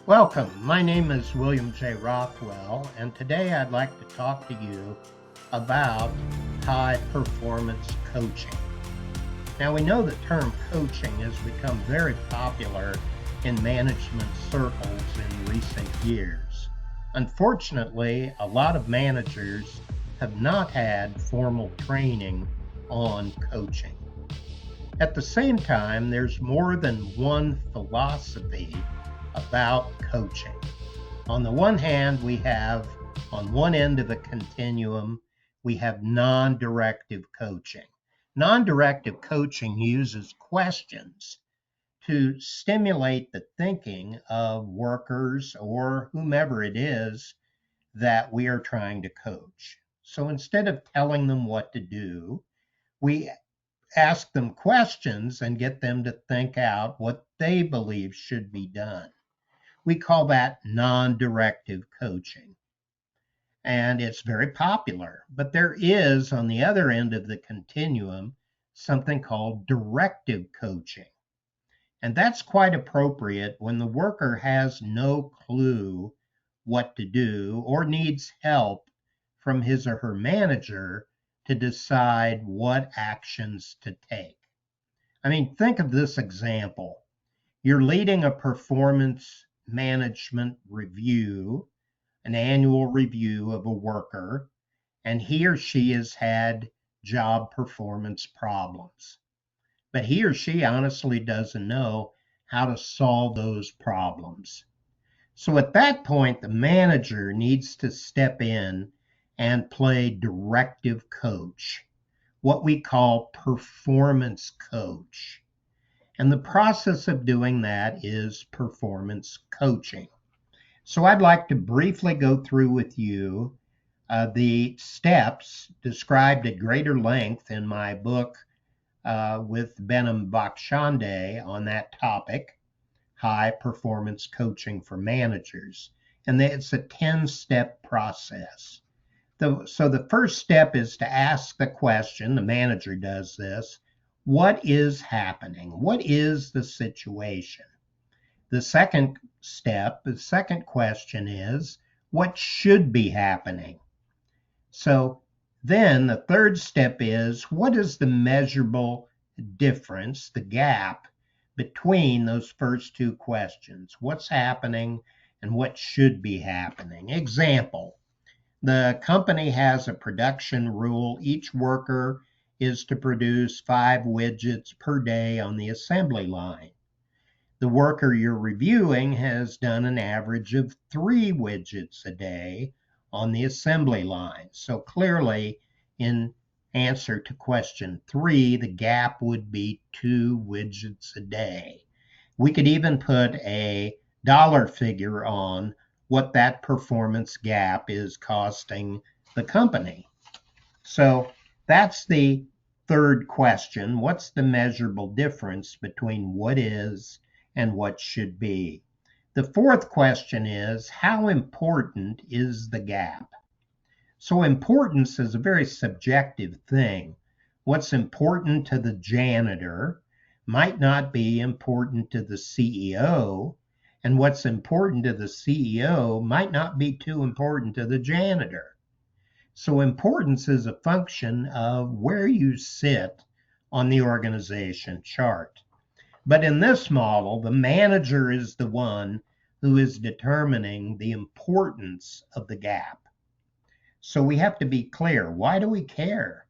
Welcome. My name is William J. Rothwell, and today I'd like to talk to you about high performance coaching. Now, we know the term coaching has become very popular in management circles in recent years. Unfortunately, a lot of managers have not had formal training on coaching. At the same time, there's more than one philosophy about coaching. On the one hand, we have, on one end of the continuum, we have non-directive coaching. Non-directive coaching uses questions to stimulate the thinking of workers or whomever it is that we are trying to coach. So instead of telling them what to do, we ask them questions and get them to think out what they believe should be done. We call that non-directive coaching. And it's very popular. But there is, on the other end of the continuum, something called directive coaching. And that's quite appropriate when the worker has no clue what to do or needs help from his or her manager to decide what actions to take. I mean, think of this example. You're leading a performance management review, an annual review of a worker, and he or she has had job performance problems. But he or she honestly doesn't know how to solve those problems. So at that point, the manager needs to step in and play directive coach, what we call performance coach. And the process of doing that is performance coaching. So I'd like to briefly go through with you the steps described at greater length in my book with Behnam Bakshande on that topic, High Performance Coaching for Managers. And it's a 10-step process. So the first step is to ask the question, the manager does this, what is happening? What is the situation? The second step, the second question is, what should be happening? So then the third step is, what is the measurable difference, the gap between those first two questions? What's happening and what should be happening? Example, the company has a production rule. Each worker is to produce 5 widgets per day on the assembly line. The worker you're reviewing has done an average of 3 widgets a day on the assembly line. So clearly, in answer to question 3, the gap would be 2 widgets a day. We could even put a dollar figure on what that performance gap is costing the company. So that's the third question. What's the measurable difference between what is and what should be? The fourth question is, how important is the gap? So importance is a very subjective thing. What's important to the janitor might not be important to the CEO, and what's important to the CEO might not be too important to the janitor. So importance is a function of where you sit on the organization chart. But in this model, the manager is the one who is determining the importance of the gap. So we have to be clear. Why do we care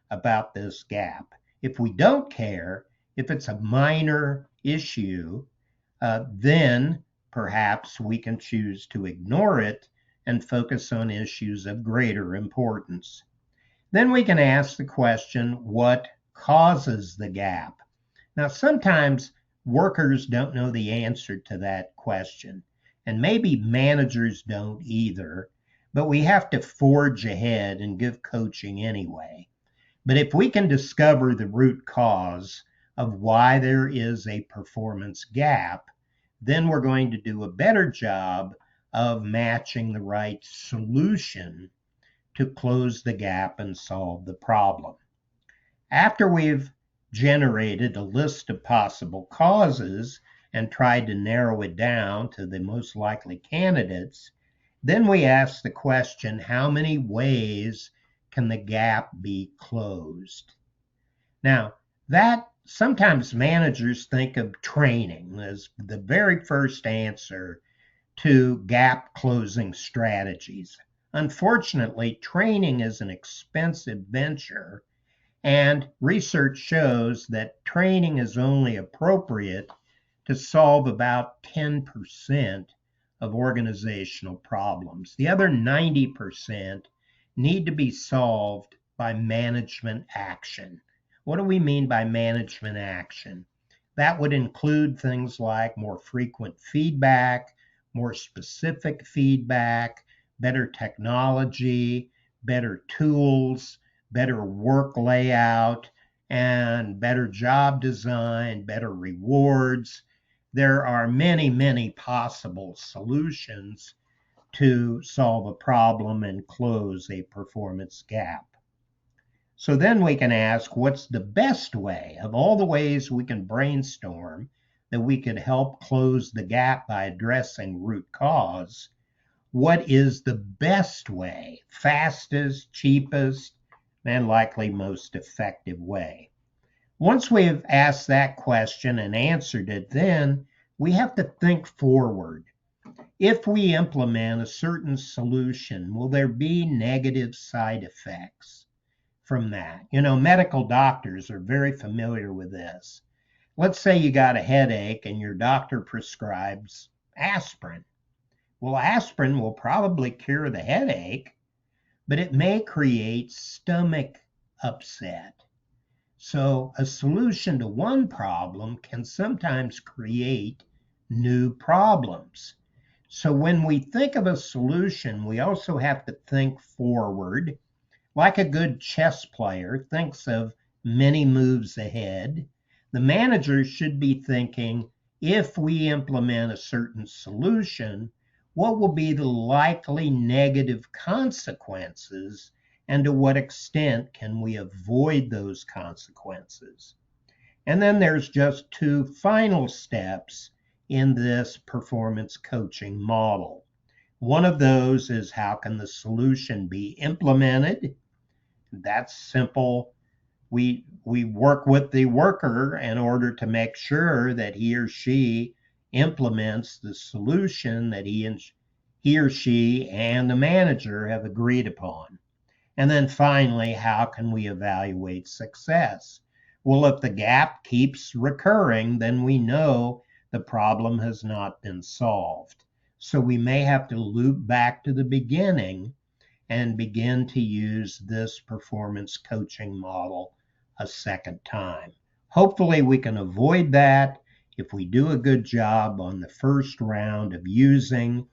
about this gap? If we don't care, if it's a minor issue, then perhaps we can choose to ignore it and focus on issues of greater importance. Then we can ask the question, what causes the gap? Now, sometimes workers don't know the answer to that question, and maybe managers don't either, but we have to forge ahead and give coaching anyway. But if we can discover the root cause of why there is a performance gap, then we're going to do a better job of matching the right solution to close the gap and solve the problem. After we've generated a list of possible causes and tried to narrow it down to the most likely candidates, then we asked the question, how many ways can the gap be closed? Now, that sometimes managers think of training as the very first answer to gap closing strategies. Unfortunately, training is an expensive venture, and research shows that training is only appropriate to solve about 10% of organizational problems. The other 90% need to be solved by management action. What do we mean by management action? That would include things like more frequent feedback, more specific feedback, better technology, better tools, better work layout, and better job design, better rewards. There are many, many possible solutions to solve a problem and close a performance gap. So then we can ask, what's the best way of all the ways we can brainstorm that we could help close the gap by addressing root cause? What is the best way, fastest, cheapest, and likely most effective way? Once we've asked that question and answered it, then we have to think forward. If we implement a certain solution, will there be negative side effects from that? Medical doctors are very familiar with this. Let's say you got a headache and your doctor prescribes aspirin. Well, aspirin will probably cure the headache, but it may create stomach upset. So a solution to one problem can sometimes create new problems. So when we think of a solution, we also have to think forward. Like a good chess player thinks of many moves ahead, the manager should be thinking, if we implement a certain solution, what will be the likely negative consequences, and to what extent can we avoid those consequences? And then there's just two final steps in this performance coaching model. One of those is, how can the solution be implemented? That's simple. We work with the worker in order to make sure that he or she implements the solution that he or she and the manager have agreed upon. And then finally, how can we evaluate success? Well, if the gap keeps recurring, then we know the problem has not been solved. So we may have to loop back to the beginning and begin to use this performance coaching model a second time. Hopefully we can avoid that if we do a good job on the first round of using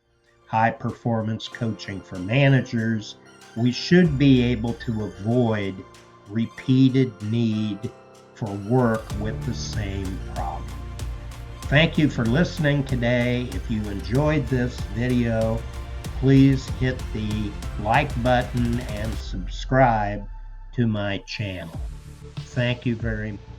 high performance coaching for managers. We should be able to avoid repeated need for work with the same problem. Thank you for listening today. If you enjoyed this video, please hit the like button and subscribe to my channel. Thank you very much.